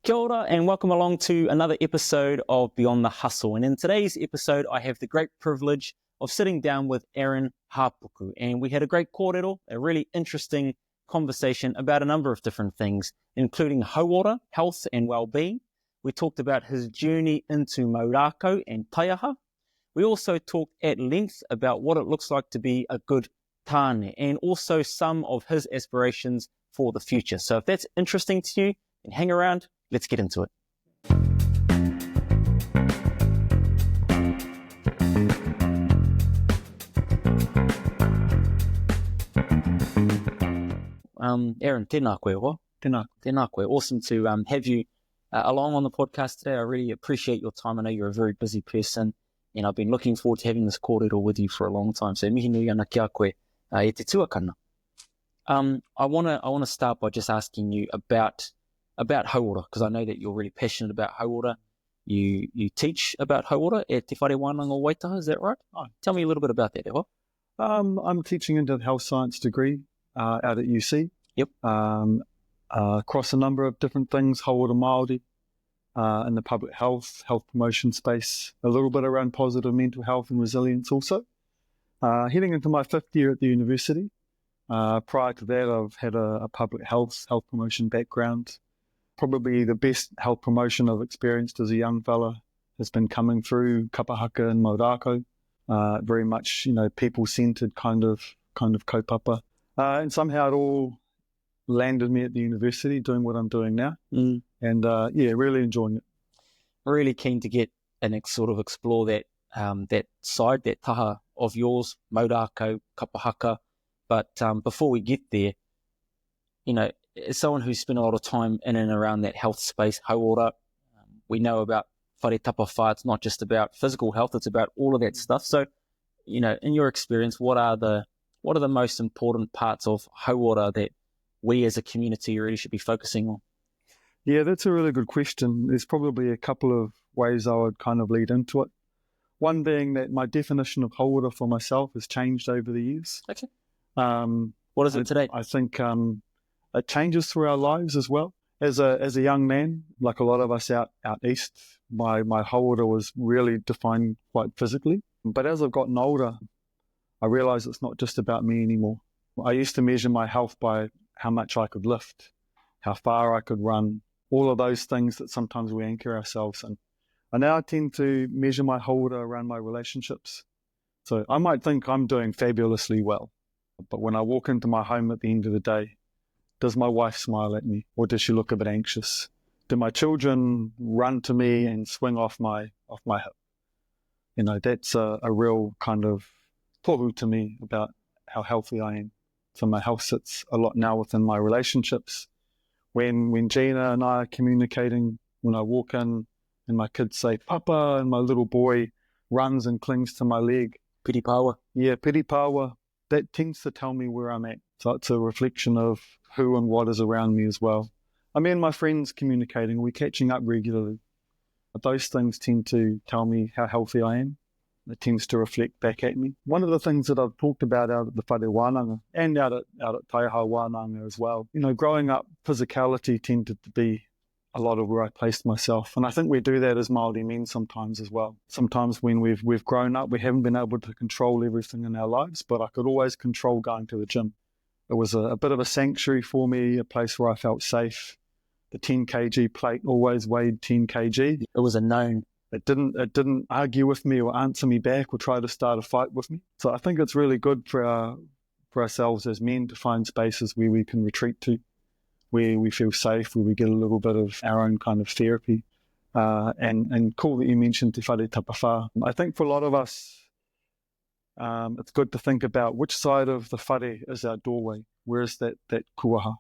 Kia ora and welcome along to another episode of Beyond the Hustle. And in today's episode, I have the great privilege of sitting down with Aaron Hāpuku. And we had a great kōrero, a really interesting conversation about a number of different things, including Hauora, health and well-being. We talked about his journey into rākau and taiaha. We also talked at length about what it looks like to be a good tāne and also some of his aspirations for the future. So if that's interesting to you, then hang around. Let's get into it. Aaron, tēnā koe hoa. Tēnā koe. Awesome to have you along on the podcast today. I really appreciate your time. I know you're a very busy person, and I've been looking forward to having this kōrero with you for a long time. So mihi nui ana kia koe e te tuakana. I want to start by just asking you about Hauora, because I know that you're really passionate about Hauora. You teach about Hauora at Te Whare Wānanga o Waitaha, is that right? Oh, tell me a little bit about that, Ewa. I'm teaching into the health science degree out at UC. Yep. Across a number of different things, Hauora Māori, in the public health promotion space, a little bit around positive mental health and resilience also. Heading into my fifth year at the university. Prior to that, I've had a public health promotion background. Probably the best health promotion I've experienced as a young fella has been coming through kapahaka and rākau. Very much, people-centered kind of kaupapa. And somehow it all landed me at the university doing what I'm doing now. And really enjoying it. Really keen to get and sort of explore that side, that taha of yours, rākau, kapahaka. But before we get there, as someone who's spent a lot of time in and around that health space, Hauora, we know about whare tapawha. It's not just about physical health; it's about all of that stuff. So, in your experience, what are the most important parts of Hauora that we as a community really should be focusing on? Yeah, that's a really good question. There's probably a couple of ways I would kind of lead into it. One being that my definition of Hauora for myself has changed over the years. Okay. What is it today? I think it changes through our lives as well. As a young man, like a lot of us out east, my Hauora was really defined quite physically. But as I've gotten older, I realised it's not just about me anymore. I used to measure my health by how much I could lift, how far I could run, all of those things that sometimes we anchor ourselves in. I now tend to measure my Hauora around my relationships. So I might think I'm doing fabulously well, but when I walk into my home at the end of the day, does my wife smile at me, or does she look a bit anxious? Do my children run to me and swing off my hip? That's a real kind of tohu to me about how healthy I am. So my health sits a lot now within my relationships. When Gina and I are communicating, when I walk in and my kids say "Papa" and my little boy runs and clings to my leg. Piri paua. Yeah, piri paua. That tends to tell me where I'm at. So it's a reflection of who and what is around me as well. I mean, my friends communicating, we're catching up regularly. But those things tend to tell me how healthy I am. It tends to reflect back at me. One of the things that I've talked about out at the Whare Wānanga and out at taiaha Wānanga as well, growing up, physicality tended to be a lot of where I placed myself. And I think we do that as Māori men sometimes as well. Sometimes when we've grown up, we haven't been able to control everything in our lives, but I could always control going to the gym. It was a bit of a sanctuary for me, a place where I felt safe. The 10 kg plate always weighed 10 kg. It was a known. It didn't argue with me or answer me back or try to start a fight with me. So I think it's really good for ourselves as men to find spaces where we can retreat to, where we feel safe, where we get a little bit of our own kind of therapy. And cool that you mentioned te whare tapawha. I think for a lot of us, it's good to think about which side of the whare is our doorway. Where is that kuaha?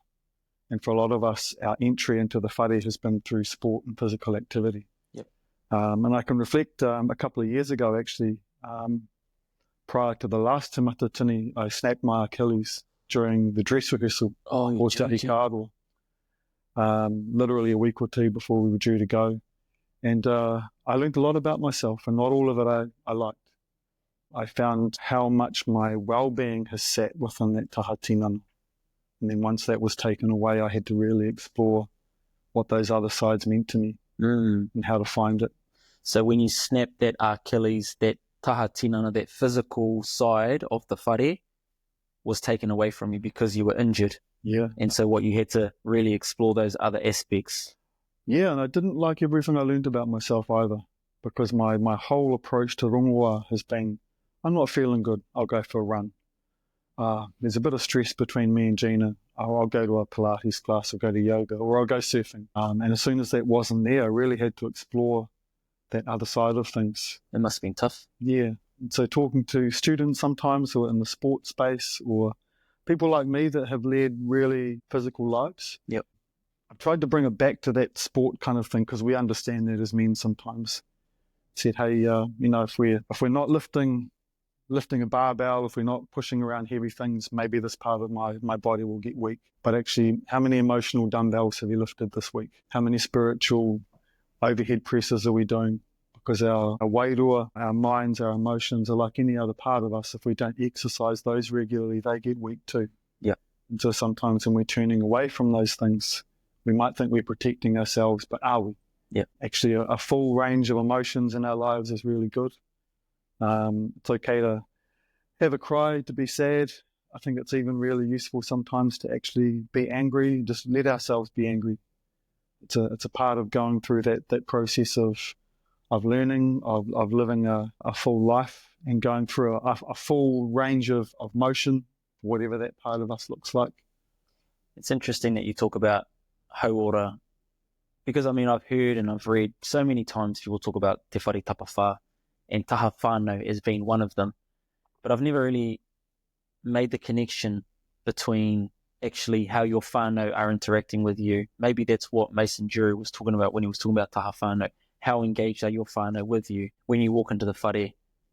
And for a lot of us, our entry into the whare has been through sport and physical activity. Yep. And I can reflect a couple of years ago, actually, prior to the last Te Matatini, I snapped my Achilles during the dress rehearsal for Te whakaaro. Literally a week or two before we were due to go. And I learned a lot about myself, and not all of it I liked. I found how much my well-being has sat within that taha tinana. And then once that was taken away, I had to really explore what those other sides meant to me and how to find it. So when you snapped that Achilles, that taha tinana, that physical side of the whare was taken away from you because you were injured. Yeah. And so what you had to really explore those other aspects. Yeah, and I didn't like everything I learned about myself either, because my whole approach to rongoa has been, I'm not feeling good, I'll go for a run. There's a bit of stress between me and Gina. I'll go to a Pilates class, I'll go to yoga, or I'll go surfing. And as soon as that wasn't there, I really had to explore that other side of things. It must have been tough. Yeah. And so talking to students sometimes who are in the sports space, or people like me that have led really physical lives. Yep. I've tried to bring it back to that sport kind of thing, because we understand that as men sometimes. Said, hey, if we're not lifting a barbell, if we're not pushing around heavy things, maybe this part of my body will get weak. But actually, how many emotional dumbbells have you lifted this week? How many spiritual overhead presses are we doing? Because our wairua, our minds, our emotions are like any other part of us. If we don't exercise those regularly, they get weak too. Yeah. And so sometimes when we're turning away from those things, we might think we're protecting ourselves, but are we? Yeah. Actually, a full range of emotions in our lives is really good. It's okay to have a cry, to be sad. I think it's even really useful sometimes to actually be angry, just let ourselves be angry. It's a part of going through that process of learning, of living a full life and going through a full range of motion, whatever that part of us looks like. It's interesting that you talk about Hauora, because I've heard and I've read so many times people talk about te whare tapawhā, and taha whānau as being one of them. But I've never really made the connection between actually how your whānau are interacting with you. Maybe that's what Mason Jury was talking about when he was talking about taha whānau. How engaged are your whānau with you? When you walk into the whare,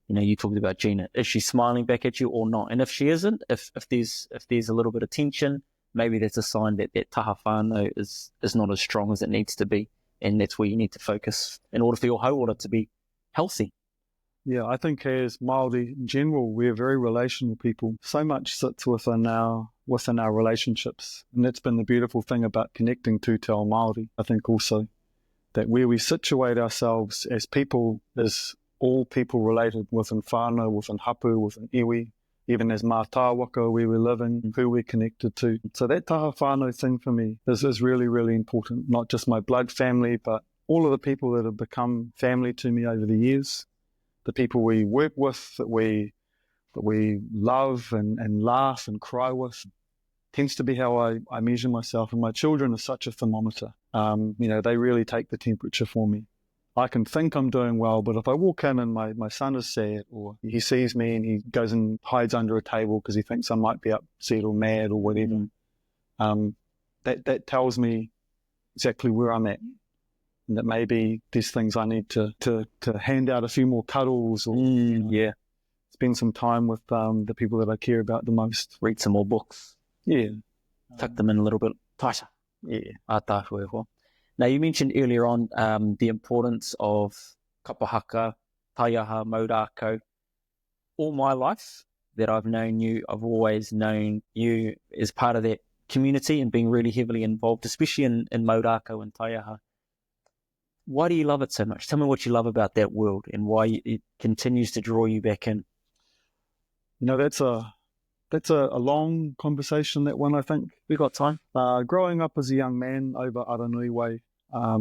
you talked about Gina. Is she smiling back at you or not? And if she isn't, if there's a little bit of tension, maybe that's a sign that taha whānau is not as strong as it needs to be. And that's where you need to focus in order for your hauora to be healthy. Yeah, I think as Māori in general, we're very relational people. So much sits within our relationships. And that's been the beautiful thing about connecting to Te Ao Māori. I think also that where we situate ourselves as people is all people related within whānau, within hapu, within iwi, even as mātāwaka, where we're living, who we're connected to. So that taha whānau thing for me is really, really important. Not just my blood family, but all of the people that have become family to me over the years. The people we work with, that we love and laugh and cry with, tends to be how I measure myself. And my children are such a thermometer. They really take the temperature for me. I can think I'm doing well, but if I walk in and my son is sad, or he sees me and he goes and hides under a table because he thinks I might be upset or mad or whatever, that tells me exactly where I'm at. And that maybe there's things I need to hand out a few more cuddles or spend some time with the people that I care about the most. Read some more books. Yeah. Tuck them in a little bit. Taiaha. Yeah. Now, you mentioned earlier on the importance of kapahaka, taiaha, mau rākau. All my life that I've known you, I've always known you as part of that community and being really heavily involved, especially in mau rākau and taiaha. Why do you love it so much? Tell me what you love about that world and why it continues to draw you back in. That's a long conversation, that one, I think. We got time. Growing up as a young man over Aranui way, I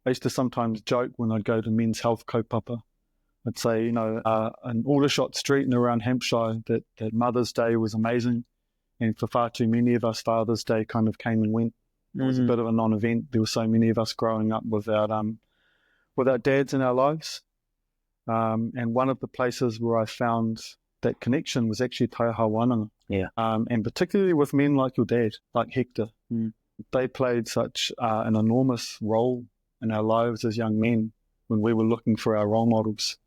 used to sometimes joke when I'd go to men's health kaupapa. I'd say, in Aldershot Street and around Hampshire, that Mother's Day was amazing. And for far too many of us, Father's Day kind of came and went. It was a bit of a non-event. There were so many of us growing up without dads in our lives. And one of the places where I found that connection was actually taiaha wānanga. Yeah. And particularly with men like your dad, like Hector. They played such an enormous role in our lives as young men when we were looking for our role models.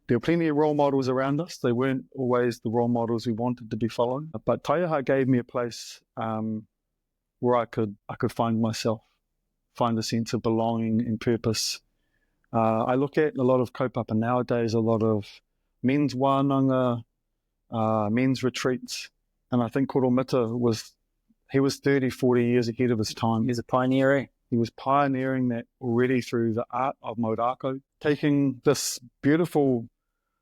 There were plenty of role models around us. They weren't always the role models we wanted to be following. But taiaha gave me a place where I could find myself, find a sense of belonging and purpose. I look at a lot of kaupapa nowadays, a lot of men's wānanga, men's retreats, and I think Koromita was 30, 40 years ahead of his time. He's a pioneer, eh? He was pioneering that already through the art of rākau, taking this beautiful,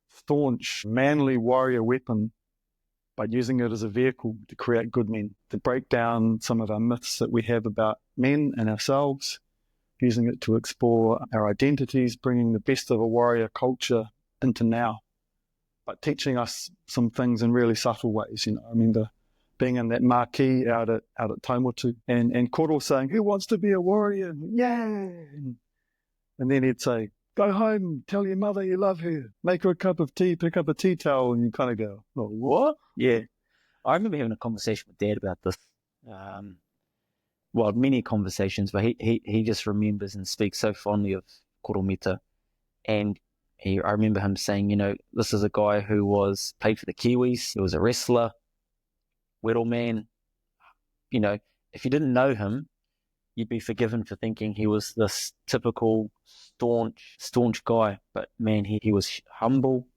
staunch, manly warrior weapon, but using it as a vehicle to create good men, to break down some of our myths that we have about men and ourselves, using it to explore our identities, bringing the best of a warrior culture into now, but teaching us some things in really subtle ways. I remember being in that marquee out at Taimotu, and Koro saying, "Who wants to be a warrior?" Yeah. And then he'd say, "Go home, tell your mother you love her, make her a cup of tea, pick up a tea towel," and you kind of go, "Oh, what?" Yeah. I remember having a conversation with Dad about this. Well, many conversations, but he just remembers and speaks so fondly of Koromita. And I remember him saying, this is a guy who played for the Kiwis. He was a wrestler, Weddle man. If you didn't know him, you'd be forgiven for thinking he was this typical staunch guy. But man, he was humble.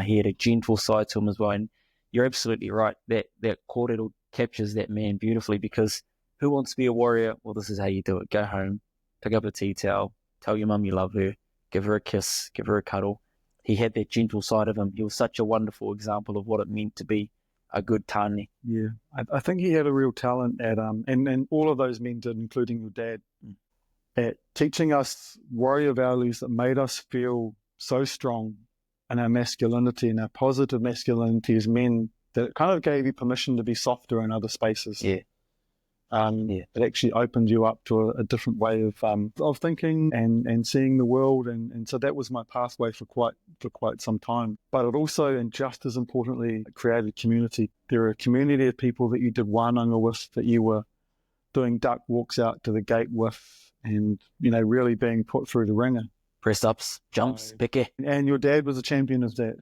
He had a gentle side to him as well. And you're absolutely right. That kōrero captures that man beautifully, because who wants to be a warrior? Well, this is how you do it. Go home, pick up a tea towel, tell your mum you love her, give her a kiss, give her a cuddle. He had that gentle side of him. He was such a wonderful example of what it meant to be a good tāne. Yeah, I think he had a real talent at, and all of those men did, including your dad, at teaching us warrior values that made us feel so strong in our masculinity and our positive masculinity as men, that it kind of gave you permission to be softer in other spaces. Yeah. It actually opened you up to a different way of thinking and seeing the world, and so that was my pathway for quite some time. But it also, and just as importantly, created community. There are a community of people that you did wānanga with, that you were doing duck walks out to the gate with, and really being put through the ringer. Press ups, jumps, peke. And your dad was a champion of that.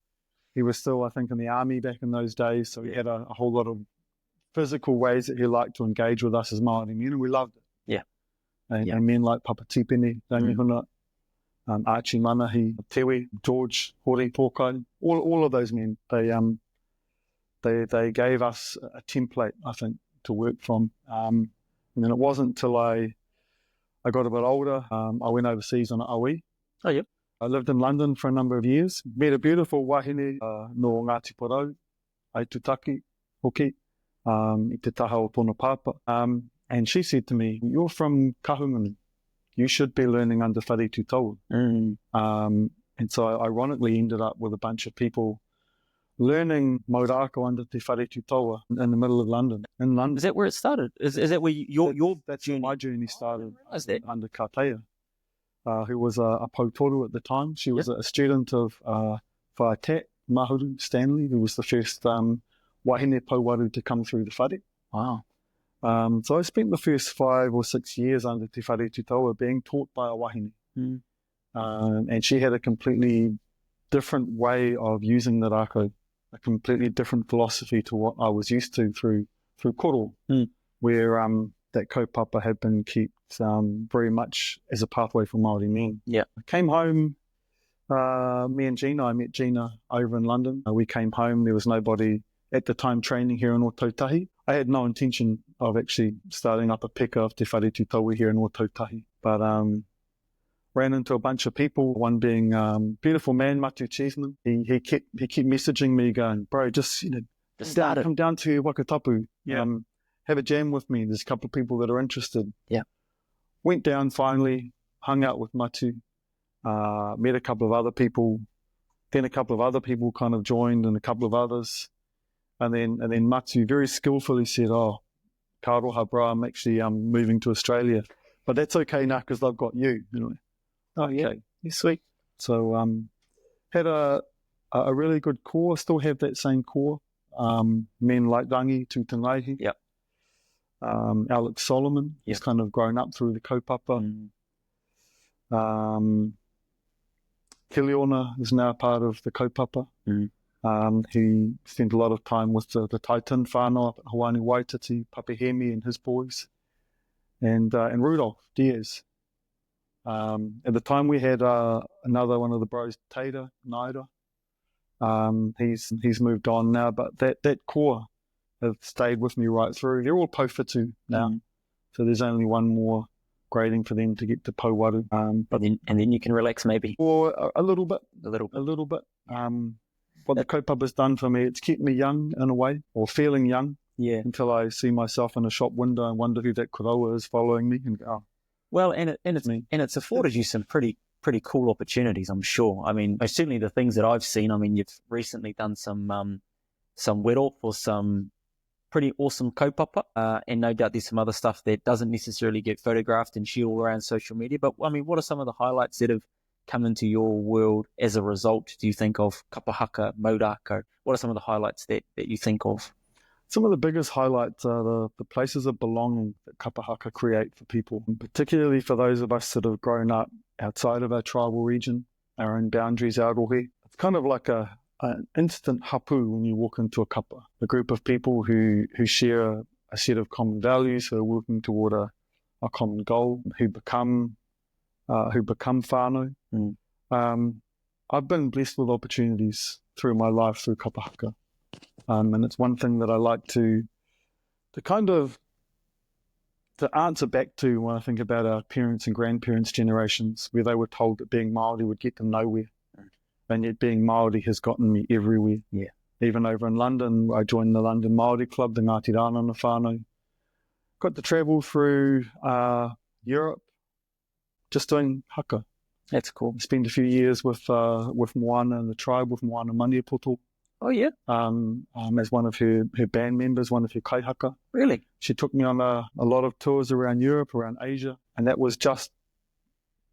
He was still, I think, in the army back in those days, so he had a whole lot of physical ways that he liked to engage with us as Māori men, and we loved it. Yeah. And men like Papa Tipene, Rangihuna, Archie Manahi, Tewi, George, Hori, Pōkai, all of those men, they gave us a template, I think, to work from. And then it wasn't until I got a bit older, I went overseas on a aui. Oh, yep. I lived in London for a number of years, met a beautiful wahine no Ngāti Porou, Aitutaki, Hoki, I te taha o tōna pāpa. And she said to me, "You're from Kahungunu. You should be learning under Whare Taua." And so I ironically ended up with a bunch of people learning rākau under te Whare Taua in the middle of London. In London. Is that where it started? Is that where that's journey? My journey started under Kātea, who was a pautoru at the time. She was a student of Whātat Mahuru Stanley, who was the first wahine pauwaru to come through the whare. Wow. So I spent the first 5 or 6 years under te Whare Taua being taught by a wahine. And she had a completely different way of using the rākau, a completely different philosophy to what I was used to through koro, where that kaupapa had been kept very much as a pathway for Māori men. Yeah. I came home, me and Gina, I met Gina over in London. We came home, there was nobody at the time training here in Ōtautahi. I had no intention of actually starting up a peka of te Whare Taua here in Ōtautahi, but ran into a bunch of people, one being beautiful man, Matu Cheeseman. He kept messaging me going, "Bro, just come down to Wakatapu, have a jam with me. There's a couple of people that are interested." Yeah. Went down finally, hung out with Matu, met a couple of other people, then a couple of other people kind of joined and a couple of others. And then Matu very skillfully said, "Oh, ka roha bro, I'm actually moving to Australia. But that's okay now because I've got you." Oh, yeah, sweet. So had a really good core, still have that same core. Men like Rangi Tūtangaihi. Yep. Alex Solomon, he's kind of grown up through the kaupapa. Kiliona is now part of the kaupapa. He spent a lot of time with the Taitan whānau up at Hawani Waititi, Papehemi and his boys, and Rudolph Diaz. At the time we had another one of the bros, Taida Naira. He's moved on now, but that core have stayed with me right through. They're all Pauwhitu now, so there's only one more grading for them to get to Pauwaru. And then you can relax maybe. Or a little bit. A little bit. What the kaupapa's done for me, it's kept me young in a way, or feeling young. Yeah. Until I see myself in a shop window and wonder who that koroa is following me, and go, oh, well, and it's afforded you some pretty cool opportunities, I'm sure. I mean, certainly the things that I've seen. I mean, you've recently done some wero for some pretty awesome kaupapa, and no doubt there's some other stuff that doesn't necessarily get photographed and shared all around social media. But I mean, what are some of the highlights that have come into your world as a result, do you think, of kapahaka, maurākau? What are some of the highlights that you think of? Some of the biggest highlights are the places of belonging that kapahaka create for people, and particularly for those of us that have grown up outside of our tribal region, our own boundaries, our rohe. It's kind of like an instant hapu when you walk into a kapa, a group of people who share a set of common values, who are working toward a common goal, who become whānau. I've been blessed with opportunities through my life through kapahaka. And it's one thing that I like to answer back to when I think about our parents and grandparents' generations, where they were told that being Māori would get them nowhere. And yet being Māori has gotten me everywhere. Yeah. Even over in London, I joined the London Māori Club, the Ngāti Rānana whānau. Got to travel through Europe just doing haka. That's cool. Spent a few years with Moana and the tribe, with Moana Maniapoto. Oh, yeah. As one of her band members, one of her kaihaka. Really? She took me on a lot of tours around Europe, around Asia, and that was just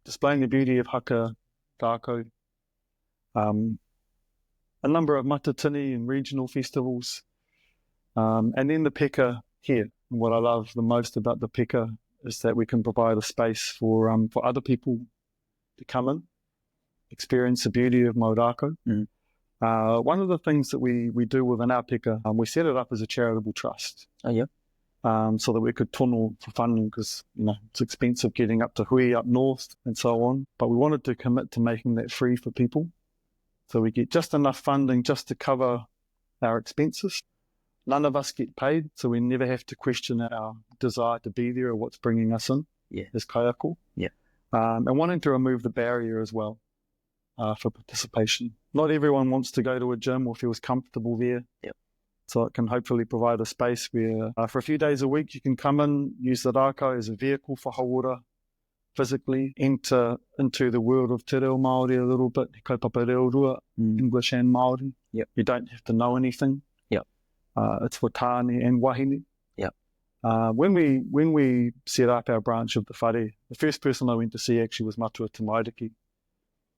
displaying the beauty of haka, rākau. A number of matatini and regional festivals, and then the peka here. And what I love the most about the peka is that we can provide a space for other people to come in, experience the beauty of maurākau. One of the things that we do within our peka, we set it up as a charitable trust. Oh, yeah. So that we could tono for funding, because it's expensive getting up to Hui up north and so on. But we wanted to commit to making that free for people, so we get just enough funding just to cover our expenses. None of us get paid, so we never have to question our desire to be there or what's bringing us in. Yeah. As kaiako. Yeah. And wanting to remove the barrier as well for participation. Not everyone wants to go to a gym or feels comfortable there. Yep. So it can hopefully provide a space where for a few days a week you can come in, use the rākau as a vehicle for Hauora, physically enter into the world of Te Ao Māori a little bit, kaupapa reo rua, English and Māori. Yep. You don't have to know anything. Yep. It's for tāne and wahine. Yep. When we set up our branch of the whare, the first person I went to see actually was Matua Tamairiki.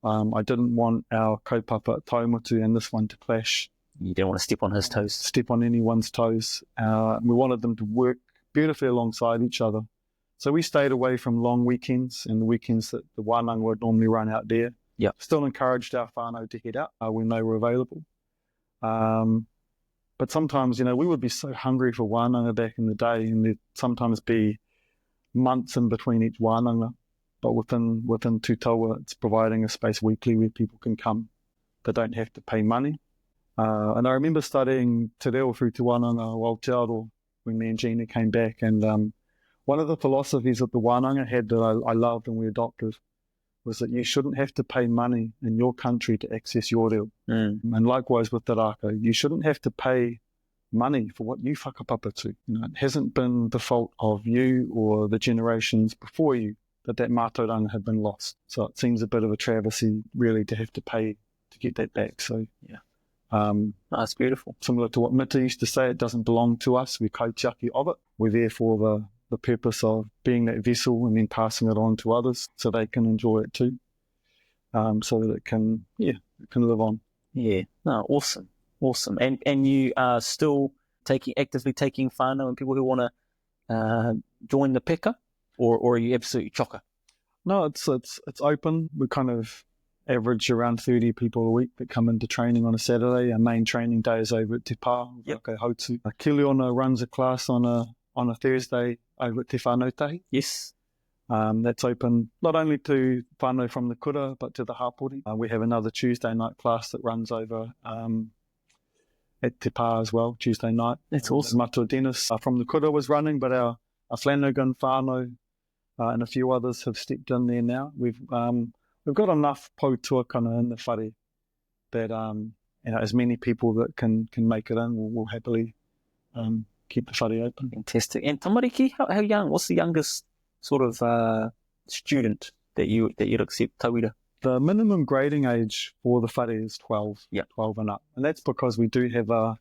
I didn't want our kaupapa at Taumatu and this one to clash. You don't want to step on his toes. Step on anyone's toes. We wanted them to work beautifully alongside each other. So we stayed away from long weekends and the weekends that the whānau would normally run out there. Yeah. Still encouraged our whānau to head out when they were available. But sometimes, we would be so hungry for whānau back in the day, and there'd sometimes be months in between each whānau. But within Tutawa, it's providing a space weekly where people can come. They don't have to pay money. And I remember studying Te Reo through Te Wānanga o Aotearoa when me and Gina came back. And one of the philosophies that the wānanga had that I loved and we adopted was that you shouldn't have to pay money in your country to access your reo. And likewise with the rākau, you shouldn't have to pay money for what you whakapapa to. It hasn't been the fault of you or the generations before you that mātauranga had been lost. So it seems a bit of a travesty really to have to pay to get that back. So yeah, that's beautiful. Similar to what Mita used to say, it doesn't belong to us. We're kautiaki of it. We're there for the purpose of being that vessel and then passing it on to others so they can enjoy it too, so that it can live on. Yeah. No, awesome. And you are still actively taking whānau and people who want to join the peka, or are you absolutely chocker? No, it's open. We kind of average around 30 people a week that come into training on a Saturday. Our main training day is over at Te Pā, Hautu. Kiliona runs a class on a Thursday over at Te Whānau. Yes. That's open not only to whānau from the kura, but to the hapori. We have another Tuesday night class that runs over at Te Pā as well, Tuesday night. That's awesome. Matua Dennis from the kura was running, but our Flanagan whānau and a few others have stepped in there now. We've got enough poutuakana in the whare that as many people that can make it in will happily keep the whare open. Fantastic. And tamariki, how young? What's the youngest sort of student that you'd accept tauira? The minimum grading age for the whare is 12, yeah. 12 and up. And that's because we do have a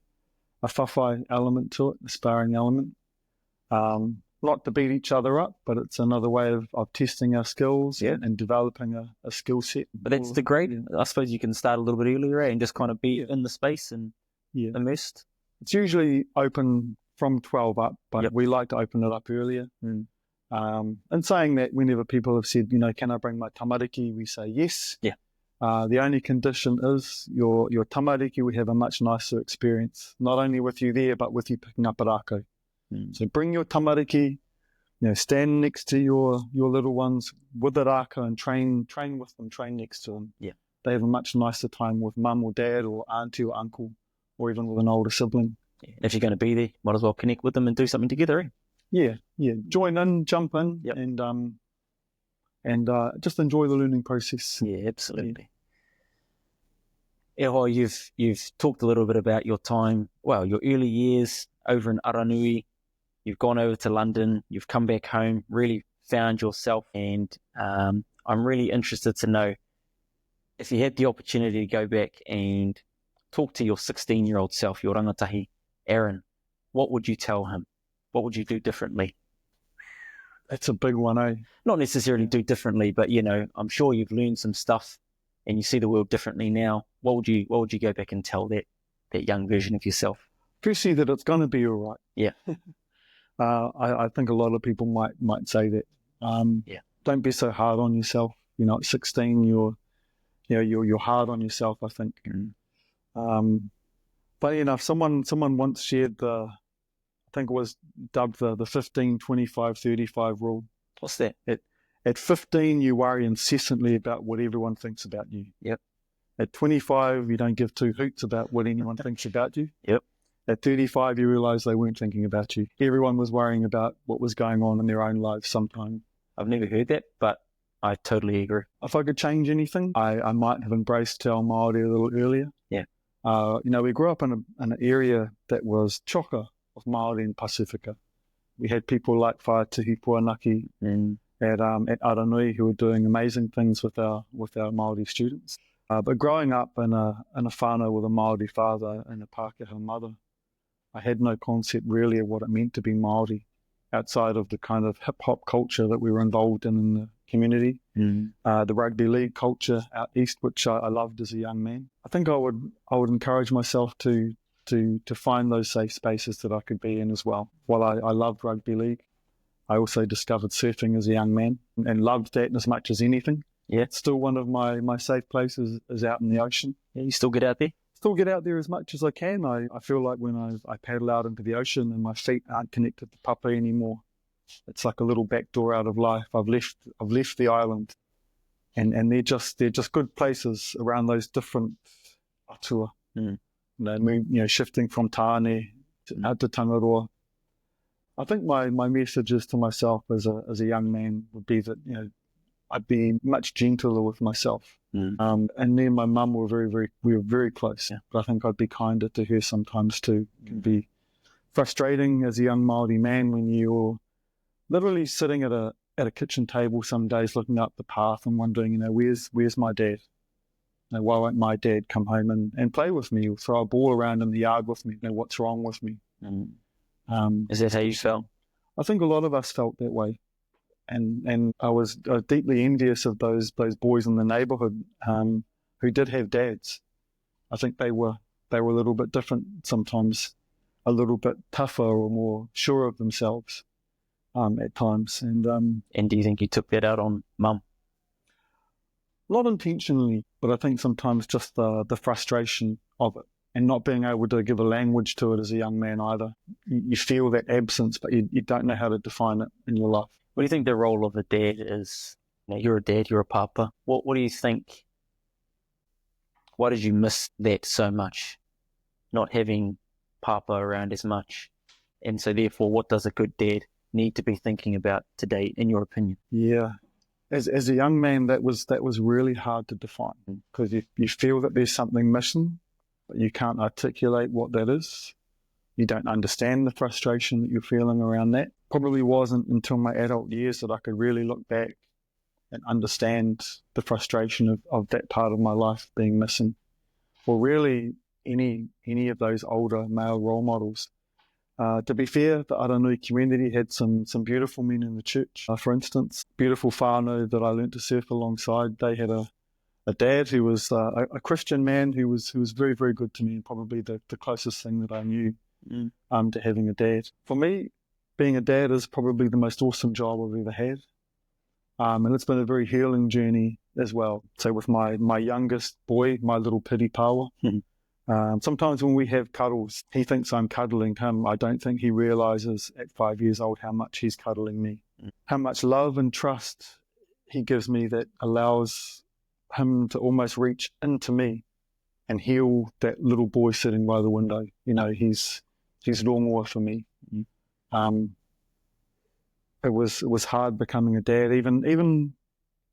whawhai element to it, a sparring element. Not to beat each other up, but it's another way of testing our skills and developing a skill set. But that's the grade. Yeah. I suppose you can start a little bit earlier and just kind of be in the space and immersed. It's usually open from 12 up, but we like to open it up earlier. And saying that, whenever people have said, can I bring my tamariki, we say yes. Yeah. The only condition is your tamariki will have a much nicer experience, not only with you there, but with you picking up a rākau. So bring your tamariki, stand next to your little ones with the rākau and train with them, train next to them. Yeah. They have a much nicer time with mum or dad or auntie or uncle, or even with an older sibling. Yeah. If you're going to be there, might as well connect with them and do something together, eh? Yeah. Join in, jump in, and just enjoy the learning process. Yeah, absolutely. Eho, you've talked a little bit about your time, your early years over in Aranui. You've gone over to London, you've come back home, really found yourself, and I'm really interested to know if you had the opportunity to go back and talk to your 16-year-old self, your rangatahi, Aaron, what would you tell him? What would you do differently? That's a big one, eh? Not necessarily do differently, but I'm sure you've learned some stuff and you see the world differently now. What would you go back and tell that young version of yourself? Firstly, that it's going to be all right. Yeah. I think a lot of people might say that. Don't be so hard on yourself. At 16, you're hard on yourself, I think. But if someone once shared I think it was dubbed the 15, 25, 35 rule. What's that? At 15, you worry incessantly about what everyone thinks about you. Yep. At 25, you don't give two hoots about what anyone thinks about you. Yep. At 35, you realise they weren't thinking about you. Everyone was worrying about what was going on in their own lives sometime. I've never heard that, but I totally agree. If I could change anything, I might have embraced Te Ao Māori a little earlier. Yeah. We grew up in an area that was choka of Māori and Pasifika. We had people like Whaatuhi Puanaki at Aranui who were doing amazing things with our Māori students. But growing up in a whānau with a Māori father and a Pākehā mother, I had no concept really of what it meant to be Māori outside of the kind of hip-hop culture that we were involved in the community, the rugby league culture out east, which I loved as a young man. I think I would encourage myself to find those safe spaces that I could be in as well. While I loved rugby league, I also discovered surfing as a young man and loved that as much as anything. Yeah. Still one of my safe places is out in the ocean. Yeah, you still get out there? Still get out there as much as I can. I feel like when I paddle out into the ocean and my feet aren't connected to papa anymore, it's like a little back door out of life. I've left the island, and they're just good places around those different atua. Shifting from tāne out to Tangaroa. I think my messages to myself as a young man would be that I'd be much gentler with myself. And me and my mum were we were very close. Yeah. But I think I'd be kinder to her sometimes too. It can be frustrating as a young Māori man when you're literally sitting at a kitchen table some days looking up the path and wondering, where's my dad? Why won't my dad come home and play with me or throw a ball around in the yard with me? What's wrong with me? Is that how you felt? I think a lot of us felt that way. And I was deeply envious of those boys in the neighbourhood who did have dads. I think they were a little bit different sometimes, a little bit tougher or more sure of themselves at times. And do you think you took that out on mum? Not intentionally, but I think sometimes just the frustration of it and not being able to give a language to it as a young man either. You feel that absence, but you don't know how to define it in your life. What do you think the role of a dad is? You're a dad, you're a papa. What do you think? Why did you miss that so much? Not having papa around as much. And so therefore, what does a good dad need to be thinking about today, in your opinion? Yeah. As a young man, that was really hard to define, because you feel that there's something missing, but you can't articulate what that is. You don't understand the frustration that you're feeling around that. Probably wasn't until my adult years that I could really look back and understand the frustration of that part of my life being missing. Or really any of those older male role models. To be fair, the Aranui community had some beautiful men in the church. For instance, beautiful whānau that I learnt to surf alongside, they had a dad who was a Christian man who was very, very good to me, and probably the closest thing that I knew to having a dad. For me, being a dad is probably the most awesome job I've ever had. And it's been a very healing journey as well. So with my youngest boy, my little pity pawa, sometimes when we have cuddles, he thinks I'm cuddling him. I don't think he realises at 5 years old how much he's cuddling me. How much love and trust he gives me that allows him to almost reach into me and heal that little boy sitting by the window. You know, he's more for me. It was hard becoming a dad, even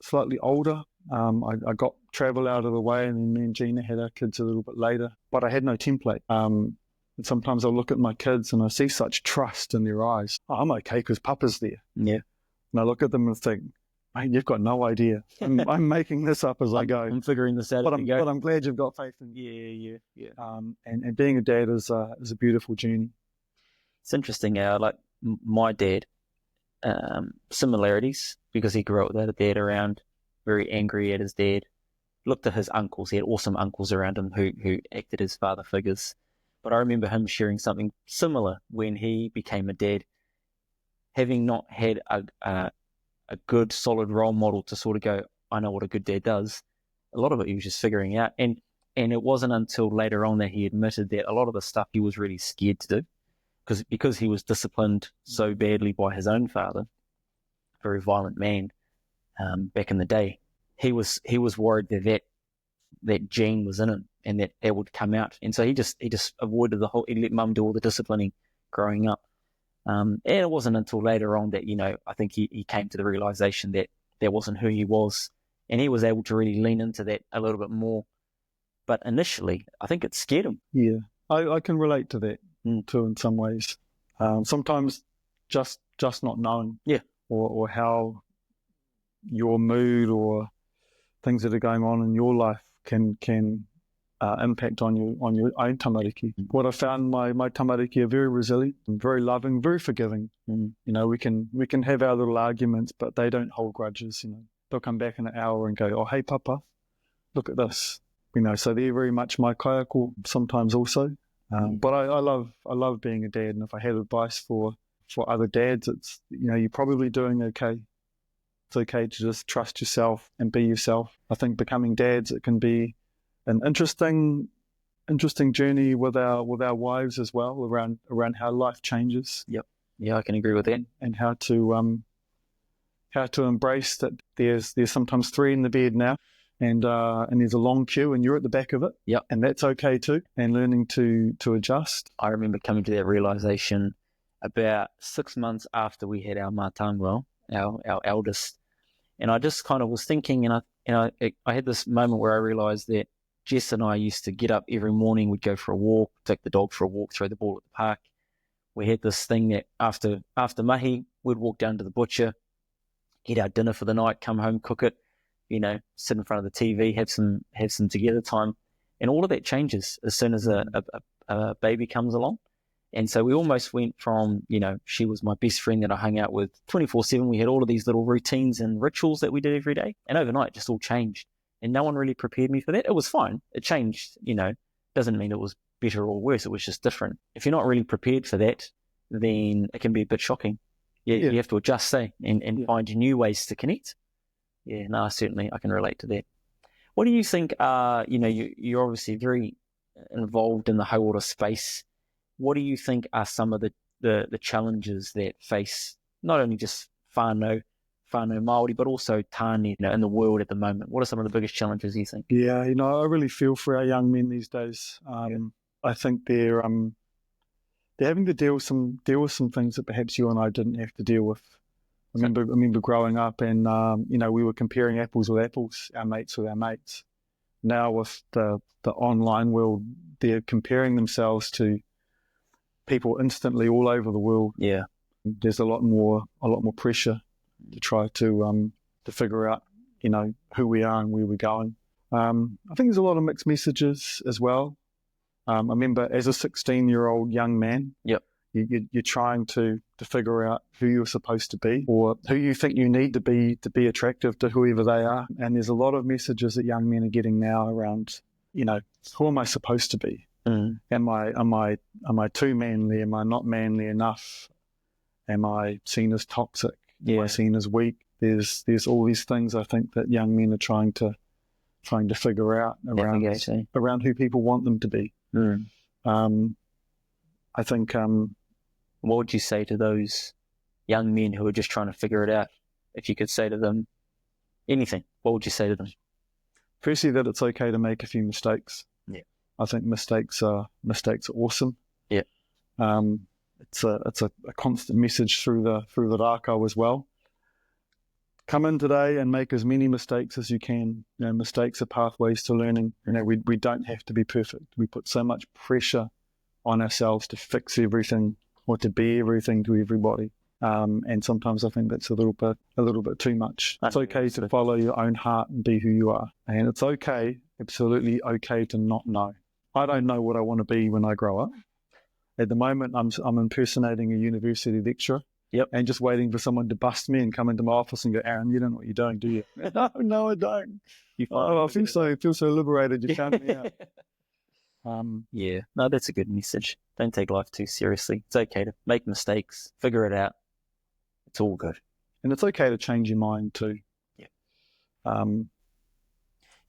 slightly older. I got travel out of the way, and then me and Gina had our kids a little bit later, but I had no template. And sometimes I look at my kids and I see such trust in their eyes. Oh, I'm okay because Papa's there. Yeah. And I look at them and think, mate, you've got no idea. I'm making this up as I go. I'm figuring this out. But I'm glad you've got faith in me. Yeah. And being a dad is a beautiful journey. It's interesting. Like my dad, similarities, because he grew up without a dad around, very angry at his dad. Looked at his uncles. He had awesome uncles around him who acted as father figures. But I remember him sharing something similar when he became a dad, having not had a good, solid role model to sort of go, I know what a good dad does. A lot of it he was just figuring out. And it wasn't until later on that he admitted that a lot of the stuff he was really scared to do, because he was disciplined so badly by his own father, a very violent man, back in the day. He was worried that gene was in him and that it would come out. And so he just avoided he let mum do all the disciplining growing up. And it wasn't until later on that, I think he came to the realization that that wasn't who he was. And he was able to really lean into that a little bit more. But initially, I think it scared him. Yeah, I can relate to that too in some ways. Sometimes just not knowing. Yeah. Or how your mood or things that are going on in your life can impact on your own tamariki. What I found, my tamariki are very resilient, very loving, very forgiving. We can have our little arguments, but they don't hold grudges. They'll come back in an hour and go, oh, hey, Papa, look at this. So they're very much my kaiako sometimes also. But I love being a dad, and if I had advice for other dads, it's, you're probably doing okay. It's okay to just trust yourself and be yourself. I think becoming dads, it can be an interesting journey with our wives as well, around how life changes. Yep. Yeah, I can agree with that. And how to embrace that there's sometimes three in the bed now, and there's a long queue and you're at the back of it. Yep. And that's okay too, and learning to adjust. I remember coming to that realization about 6 months after we had our mātāngua, our eldest. And I just kind of was thinking, and I had this moment where I realized that Jess and I used to get up every morning, we'd go for a walk, take the dog for a walk, throw the ball at the park. We had this thing that after mahi, we'd walk down to the butcher, get our dinner for the night, come home, cook it, sit in front of the TV, have some together time. And all of that changes as soon as a baby comes along. And so we almost went from, she was my best friend that I hung out with 24/7. We had all of these little routines and rituals that we did every day. And overnight, it just all changed. And no one really prepared me for that. It was fine. It changed, doesn't mean it was better or worse. It was just different. If you're not really prepared for that, then it can be a bit shocking. Yeah. You have to adjust, and find new ways to connect. Yeah, no, certainly I can relate to that. What do you think you're obviously very involved in the Hauora space. What do you think are some of the challenges that face not only just whānau Māori, but also tāne in the world at the moment? What are some of the biggest challenges you think? Yeah, I really feel for our young men these days. I think they're they're having to deal with some things that perhaps you and I didn't have to deal with. I remember growing up, and we were comparing apples with apples, our mates with our mates. Now with the online world, they're comparing themselves to people instantly all over the world. Yeah, there's a lot more pressure to try to figure out, who we are and where we're going. I think there's a lot of mixed messages as well. I remember as a 16-year-old young man, yep, you're trying to figure out who you're supposed to be or who you think you need to be attractive to whoever they are. And there's a lot of messages that young men are getting now around, who am I supposed to be? Mm. Am I too manly? Am I not manly enough? Am I seen as toxic? Yeah. Am I seen as weak? There's all these things I think that young men are trying to figure out around who people want them to be. Mm. I think. What would you say to those young men who are just trying to figure it out? If you could say to them anything, what would you say to them? Firstly, that it's okay to make a few mistakes. Yeah, I think mistakes are awesome. Yeah, it's a constant message through the rākau as well. Come in today and make as many mistakes as you can. Mistakes are pathways to learning. We don't have to be perfect. We put so much pressure on ourselves to fix everything or to be everything to everybody. And sometimes I think that's a little bit too much. It's okay to follow your own heart and be who you are. And it's okay, absolutely okay, to not know. I don't know what I want to be when I grow up. At the moment, I'm impersonating a university lecturer. Yep. And just waiting for someone to bust me and come into my office and go, Aaron, you don't know what you're doing, do you? No, I don't. I feel so liberated. You found me out. Yeah, no, that's a good message. Don't take life too seriously. It's okay to make mistakes, figure it out. It's all good. And it's okay to change your mind too. Yeah.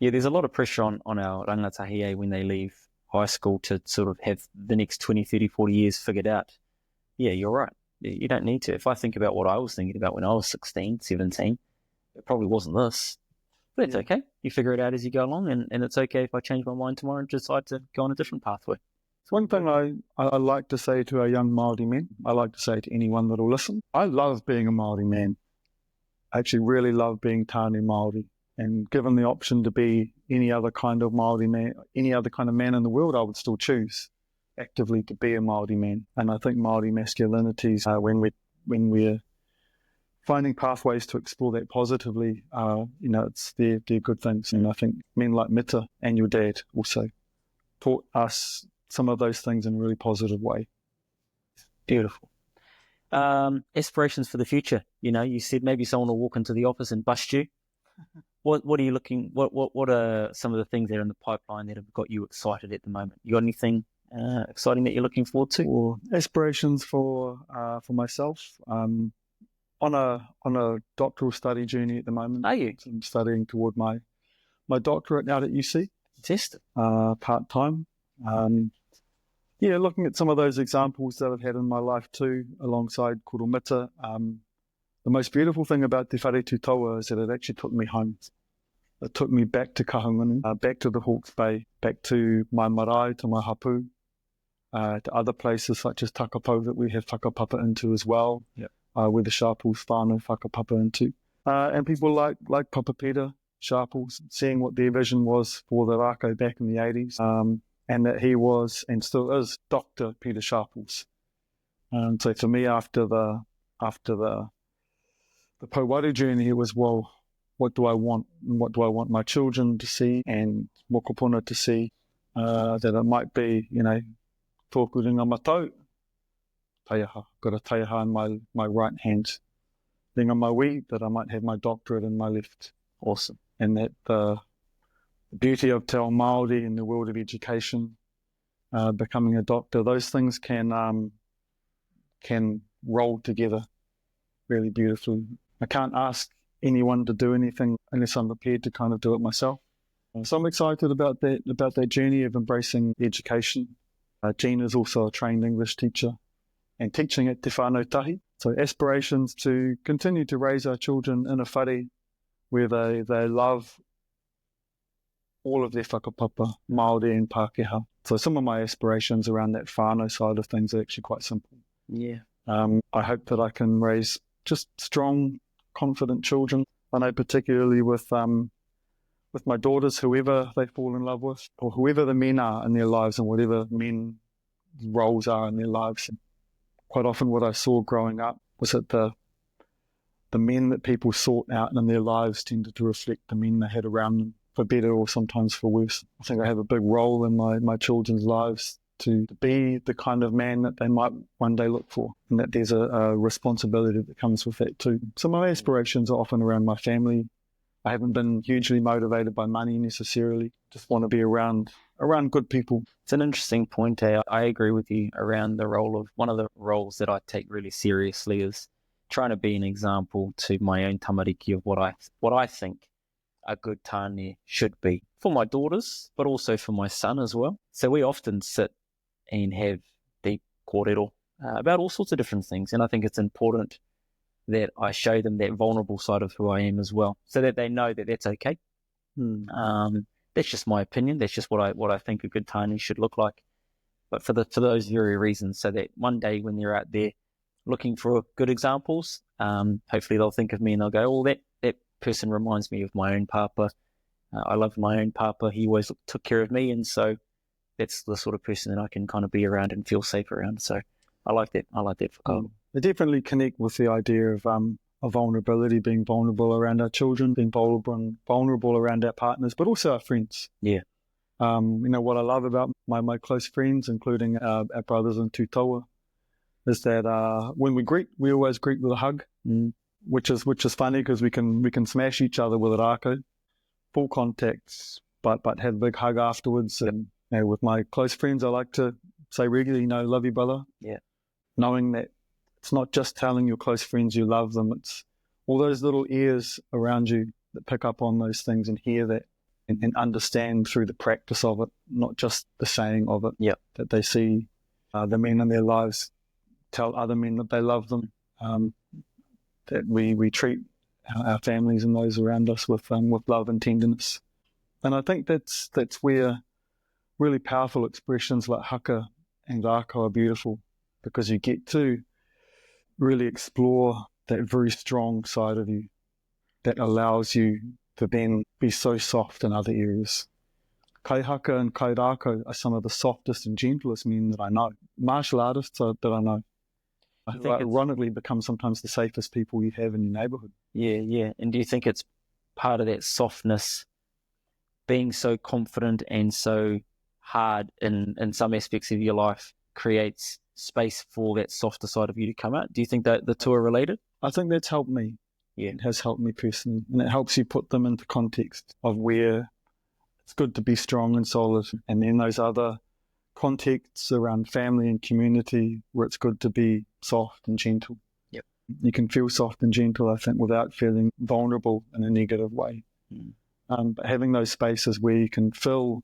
Yeah, there's a lot of pressure on our rangatahi when they leave high school to sort of have the next 20, 30, 40 years figured out. Yeah, you're right. You don't need to. If I think about what I was thinking about when I was 16, 17, it probably wasn't this. But it's okay. You figure it out as you go along, and it's okay if I change my mind tomorrow and decide to go on a different pathway. It's one thing I like to say to our young Māori men. I like to say to anyone that will listen. I love being a Māori man. I actually really love being tāne Māori. And given the option to be any other kind of Māori man, any other kind of man in the world, I would still choose actively to be a Māori man. And I think Māori masculinities, when we're finding pathways to explore that positively, they're good things. And I think men like Mita and your dad also taught us some of those things in a really positive way. Beautiful. Aspirations for the future. You said maybe someone will walk into the office and bust you. What are you looking? What are some of the things that are in the pipeline that have got you excited at the moment? You got anything exciting that you're looking forward to? Or aspirations for myself. On a doctoral study journey at the moment. Are you? I'm studying toward my doctorate out at UC. Fantastic. Part-time. Looking at some of those examples that I've had in my life too, alongside koro mita. The most beautiful thing about Te Whare Tūtaua is that it actually took me home. It took me back to Kahungunu, back to the Hawke's Bay, back to my marae, to my hapu, to other places such as Takapau that we have whakapapa into as well. Yep. Where the Sharples whānau whakapapa into. And people like Papa Peter Sharples, seeing what their vision was for the rākau back in the 80s, and that he was and still is Dr. Peter Sharples. So for me, after the Pauwaru journey, it was, well, what do I want? And what do I want my children to see and mokopuna to see? That it might be, tōku ringa matau, taiaha. Got a taiaha in my right hand. Ringa maiwi, that I might have my doctorate in my left. Awesome. And that the beauty of Te Ao Māori in the world of education, becoming a doctor, those things can roll together really beautifully. I can't ask anyone to do anything unless I'm prepared to kind of do it myself. So I'm excited about that journey of embracing education. Jean is also a trained English teacher and teaching at Te Whānau Tahi. So aspirations to continue to raise our children in a whare where they love all of their whakapapa, Māori and Pākehā. So some of my aspirations around that whānau side of things are actually quite simple. Yeah. I hope that I can raise just strong, confident children. I know particularly with my daughters, whoever they fall in love with, or whoever the men are in their lives and whatever men's roles are in their lives. Quite often what I saw growing up was that the men that people sought out in their lives tended to reflect the men they had around them, for better or sometimes for worse. I think I have a big role in my children's lives to be the kind of man that they might one day look for, and that there's a responsibility that comes with that too. So my aspirations are often around my family. I haven't been hugely motivated by money necessarily. Just want to be around good people. It's an interesting point. I agree with you around the role of, one of the roles that I take really seriously is trying to be an example to my own tamariki of what I think a good tāne should be for my daughters, but also for my son as well. So we often sit and have deep kōrero about all sorts of different things, and I think it's important that I show them that vulnerable side of who I am as well, so that they know that that's okay. That's just my opinion. That's just what I think a good tāne should look like. But for those very reasons, so that one day when they're out there looking for good examples, hopefully they'll think of me and they'll go, "Oh, that person reminds me of my own papa. I love my own papa. He always took care of me," and so that's the sort of person that I can kind of be around and feel safe around. So I like that. I like that for Kyle. They definitely connect with the idea of vulnerability, being vulnerable around our children, being vulnerable around our partners, but also our friends. Yeah. What I love about my close friends, including our brothers in Tūtaua, is that when we greet, we always greet with a hug, which is funny because we can smash each other with a rākau, full contacts, but have a big hug afterwards. And with my close friends, I like to say regularly, love you, brother. Yeah. Knowing that it's not just telling your close friends you love them, it's all those little ears around you that pick up on those things and hear that and understand through the practice of it, not just the saying of it. Yeah. That they see the men in their lives tell other men that they love them, that we treat our families and those around us with love and tenderness. And I think that's where really powerful expressions like haka and rākau are beautiful, because you get to really explore that very strong side of you that allows you to then be so soft in other areas. Kai haka and kai rākau are some of the softest and gentlest men that I know. Martial artists that I know. I think ironically become sometimes the safest people you have in your neighbourhood. Yeah. And do you think it's part of that softness, being so confident and so hard in some aspects of your life, creates space for that softer side of you to come out? Do you think that the two are related? I think that's helped me. Yeah. It has helped me personally. And it helps you put them into context of where it's good to be strong and solid. And then those other contexts around family and community where it's good to be soft and gentle. Yep. You can feel soft and gentle, I think, without feeling vulnerable in a negative way. But having those spaces where you can fill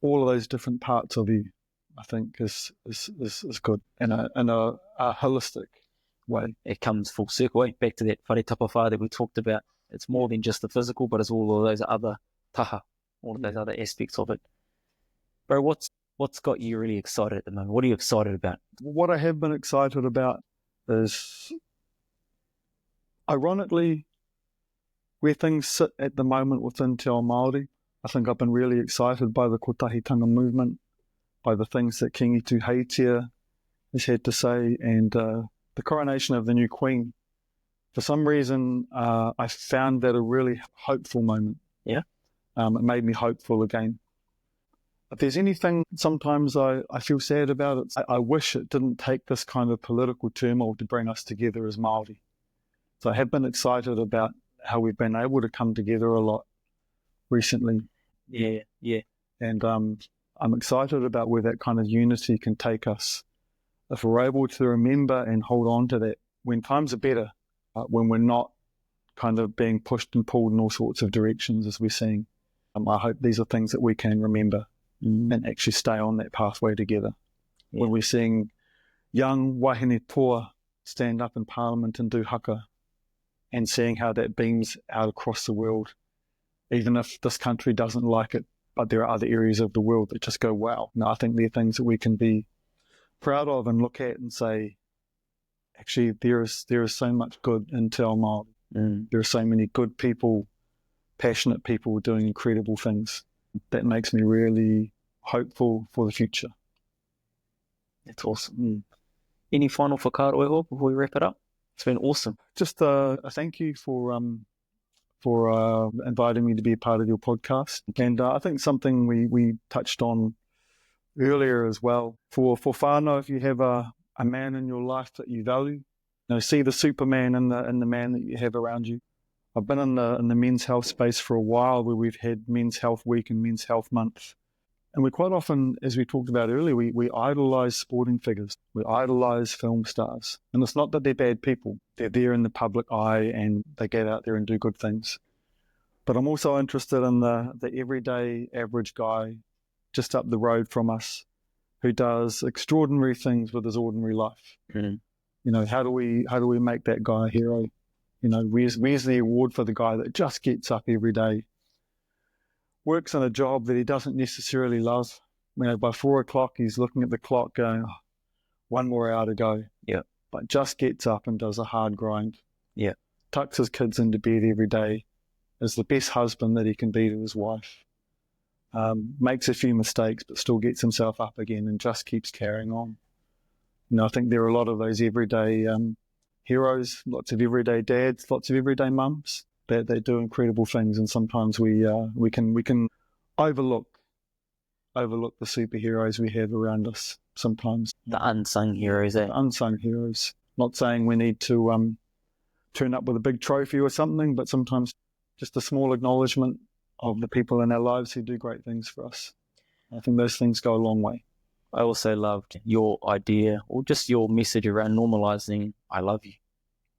all of those different parts of you, I think is good in a holistic way. It comes full circle, back to that whare tapawhā that we talked about. It's more than just the physical, but it's all of those other taha, all of those other aspects of it. Bro, what's got you really excited at the moment? What are you excited about? What I have been excited about is, ironically, where things sit at the moment within Te Ao Māori. I think I've been really excited by the kotahitanga movement, by the things that Kingi Heitia has had to say, and the coronation of the new Queen. For some reason, I found that a really hopeful moment. Yeah. It made me hopeful again. If there's anything sometimes I feel sad about, it, I wish it didn't take this kind of political turmoil to bring us together as Māori. So I have been excited about how we've been able to come together a lot recently. Yeah. And I'm excited about where that kind of unity can take us. If we're able to remember and hold on to that when times are better, when we're not kind of being pushed and pulled in all sorts of directions as we're seeing. I hope these are things that we can remember and actually stay on that pathway together. Yeah. When we're seeing young wahine toa stand up in Parliament and do haka, and seeing how that beams out across the world even if this country doesn't like it, but there are other areas of the world that just go, wow. I think they're things that we can be proud of and look at and say, actually, there is so much good in Te Ao Māori. There are so many good people, passionate people doing incredible things. That makes me really hopeful for the future. That's awesome. Any final whakaaro e hoa before we wrap it up? It's been awesome. Just a thank you for inviting me to be a part of your podcast. And I think something we touched on earlier as well, for whānau, if you have a man in your life that you value, see the Superman in the man that you have around you. I've been in the men's health space for a while, where we've had Men's Health Week and Men's Health Month. And we quite often, as we talked about earlier, we idolise sporting figures. We idolise film stars. And it's not that they're bad people. They're there in the public eye and they get out there and do good things. But I'm also interested in the everyday average guy just up the road from us who does extraordinary things with his ordinary life. How do we make that guy a hero? Where's the award for the guy that just gets up every day, works in a job that he doesn't necessarily love? By 4 o'clock, he's looking at the clock going, oh, one more hour to go. Yeah. But just gets up and does a hard grind. Yeah. Tucks his kids into bed every day, is the best husband that he can be to his wife. Makes a few mistakes, but still gets himself up again and just keeps carrying on. I think there are a lot of those everyday heroes, lots of everyday dads, lots of everyday mums that do incredible things, and sometimes we can overlook the superheroes we have around us. Sometimes the unsung heroes. Unsung heroes. Not saying we need to turn up with a big trophy or something, but sometimes just a small acknowledgement of the people in our lives who do great things for us. I think those things go a long way. I also loved your idea, or just your message around normalizing I love you,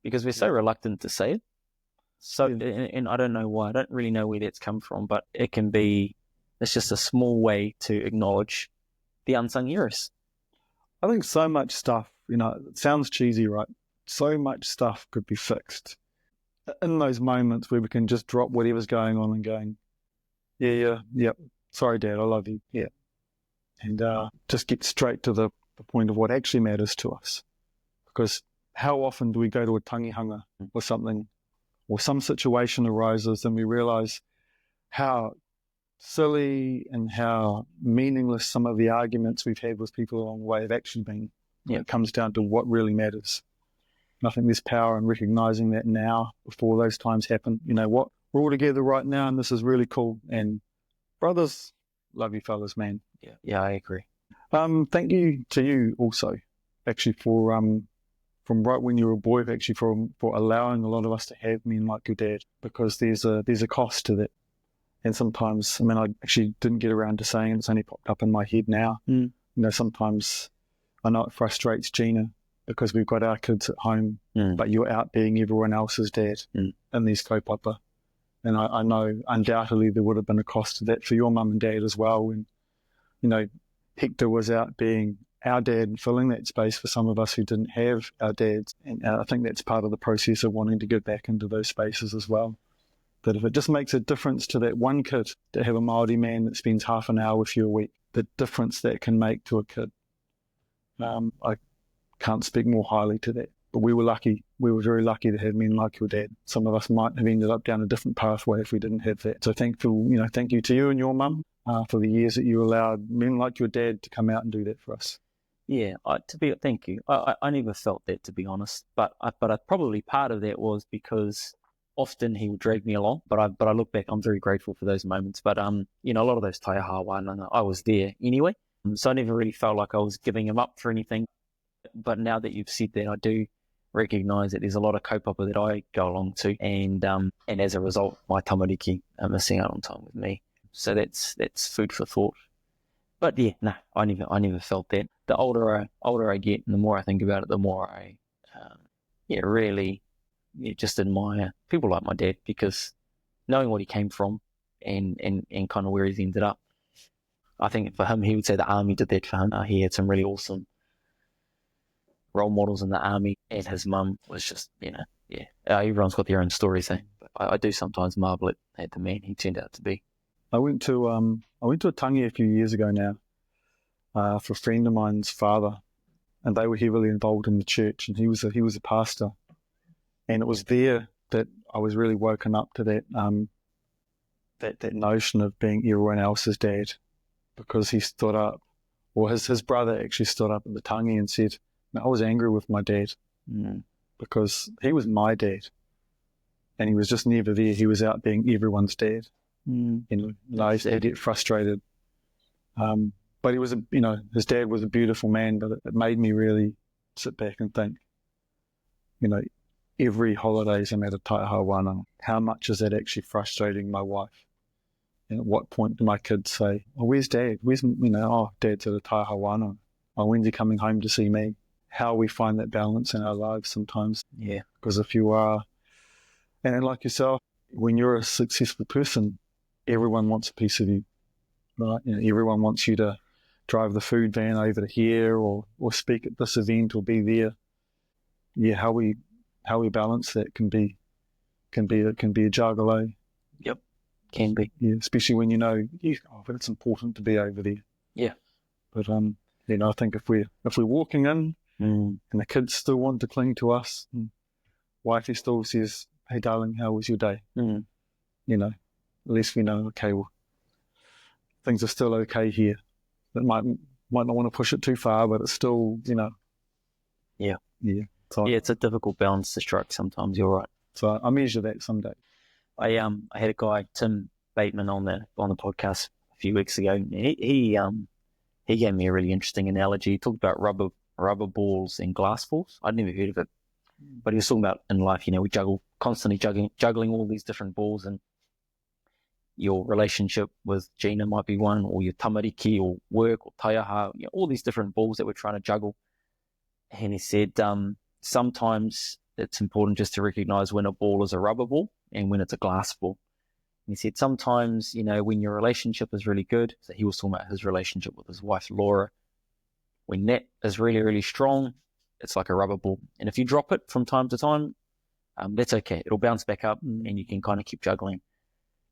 because we're so reluctant to say it. And I don't know why. I don't really know where that's come from, but it's just a small way to acknowledge the unsung heroes. I think so much stuff, it sounds cheesy, right? So much stuff could be fixed in those moments where we can just drop whatever's going on and going, yeah, sorry, Dad, I love you. Yeah. And just get straight to the point of what actually matters to us. Because how often do we go to a tangihanga or something, or some situation arises and we realise how silly and how meaningless some of the arguments we've had with people along the way have actually been. It comes down to what really matters. And I think there's power in recognising that now before those times happen. You know what? We're all together right now and this is really cool. And brothers, love you fellas, man. Yeah, I agree. Thank you to you also, actually, for from right when you were a boy, actually, for allowing a lot of us to have men like your dad, because there's a cost to that. And sometimes, I actually didn't get around to saying it, it's only popped up in my head now. Sometimes I know it frustrates Gina because we've got our kids at home, but you're out being everyone else's dad in these kaupapa. And I know undoubtedly there would have been a cost to that for your mum and dad as well. And, Hector was out being our dad and filling that space for some of us who didn't have our dads. And I think that's part of the process of wanting to get back into those spaces as well. That if it just makes a difference to that one kid to have a Māori man that spends half an hour with you a week, the difference that can make to a kid. I can't speak more highly to that. But we were lucky. We were very lucky to have men like your dad. Some of us might have ended up down a different pathway if we didn't have that. So thank you to you and your mum for the years that you allowed men like your dad to come out and do that for us. Yeah, thank you. I never felt that, to be honest. But probably part of that was because often he would drag me along. But I look back, I'm very grateful for those moments. But a lot of those taiaha whānau, I was there anyway. So I never really felt like I was giving him up for anything. But now that you've said that, I do recognise that there's a lot of kaupapa that I go along to, and as a result, my tamariki are missing out on time with me. So that's food for thought. But yeah, no, I never felt that. The older I get, and the more I think about it, the more I really just admire people like my dad, because knowing what he came from and kind of where he's ended up, I think for him, he would say the army did that for him. He had some really awesome role models in the army, and his mum was just, everyone's got their own stories, but I do sometimes marvel at the man he turned out to be. I went to a tangi a few years ago now for a friend of mine's father, and they were heavily involved in the church, and he was a pastor, and it was there that I was really woken up to that that notion of being everyone else's dad, because he stood up, or his brother actually stood up at the tangi and said, I was angry with my dad because he was my dad, and he was just never there. He was out being everyone's dad. I used to get frustrated. But he was, his dad was a beautiful man, but it made me really sit back and think, every holidays I'm at a taiaha whānau, how much is that actually frustrating my wife? And at what point do my kids say, oh, where's dad? Dad's at a taiaha whānau. Oh, when's he coming home to see me? How we find that balance in our lives sometimes. Yeah. Because if you are, and like yourself, when you're a successful person, everyone wants a piece of you, right? Everyone wants you to drive the food van over to here, or speak at this event, or be there. Yeah, how we balance that can be a juggle, eh? Yep, can be. Yeah, especially when but it's important to be over there. Yeah. But I think if we're walking in and the kids still want to cling to us, and wifey still says, "Hey, darling, how was your day?" At least we know, okay, well, things are still okay here. That might not want to push it too far, but it's still, Yeah. Yeah. So it's a difficult balance to strike sometimes, you're right. So I measure that someday. I had a guy, Tim Bateman, on the podcast a few weeks ago. He gave me a really interesting analogy. He talked about rubber balls and glass balls. I'd never heard of it. But he was talking about in life, we constantly juggling all these different balls, and your relationship with Gina might be one, or your tamariki, or work, or taiaha, all these different balls that we're trying to juggle. And he said, sometimes it's important just to recognize when a ball is a rubber ball and when it's a glass ball. And he said, sometimes, when your relationship is really good, so he was talking about his relationship with his wife, Laura, when that is really, really strong, it's like a rubber ball. And if you drop it from time to time, that's okay. It'll bounce back up and you can kind of keep juggling.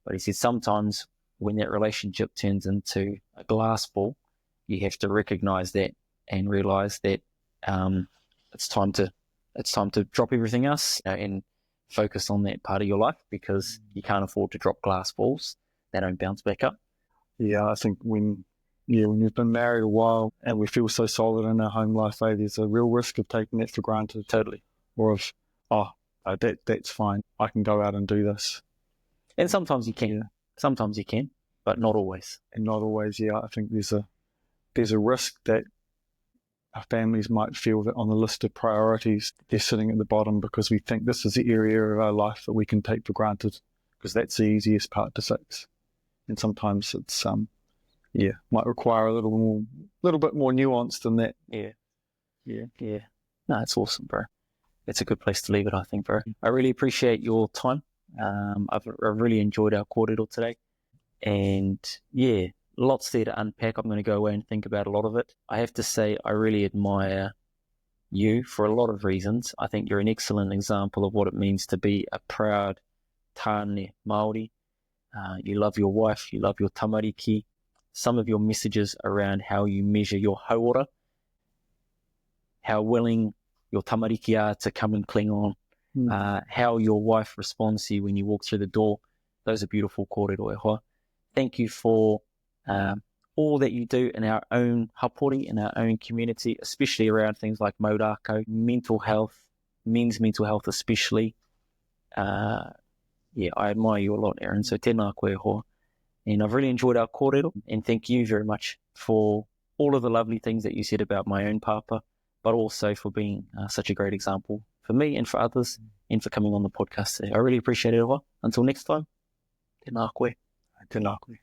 But he said sometimes when that relationship turns into a glass ball, you have to recognize that and realize that it's time to drop everything else and focus on that part of your life, because you can't afford to drop glass balls. They don't bounce back up. Yeah, I think when you've been married a while and we feel so solid in our home life, there's a real risk of taking that for granted. Totally. Or of, that's fine. I can go out and do this. And sometimes you can. Yeah. Sometimes you can, but not always. And not always, yeah. I think there's a risk that our families might feel that on the list of priorities, they're sitting at the bottom because we think this is the area of our life that we can take for granted, because that's the easiest part to fix. And sometimes it's might require a little bit more nuance than that. Yeah. No, it's awesome, bro. It's a good place to leave it, I think, bro. I really appreciate your time. I've really enjoyed our kōrero today, and lots there to unpack. I'm going to go away and think about a lot of it. I have to say, I really admire you for a lot of reasons. I think you're an excellent example of what it means to be a proud tāne Māori. You love your wife, you love your tamariki. Some of your messages around how you measure your hauora, how willing your tamariki are to come and cling on, how your wife responds to you when you walk through the door. Those are beautiful kōrero e hoa. Thank you for all that you do in our own hapori, in our own community, especially around things like rākau, mental health, men's mental health especially. I admire you a lot, Aaron. So tēnā koe e hoa. And I've really enjoyed our kōrero, and thank you very much for all of the lovely things that you said about my own papa, but also for being such a great example for me and for others, and for coming on the podcast today. I really appreciate it. Until next time, tēnā koe. Tēnā koe.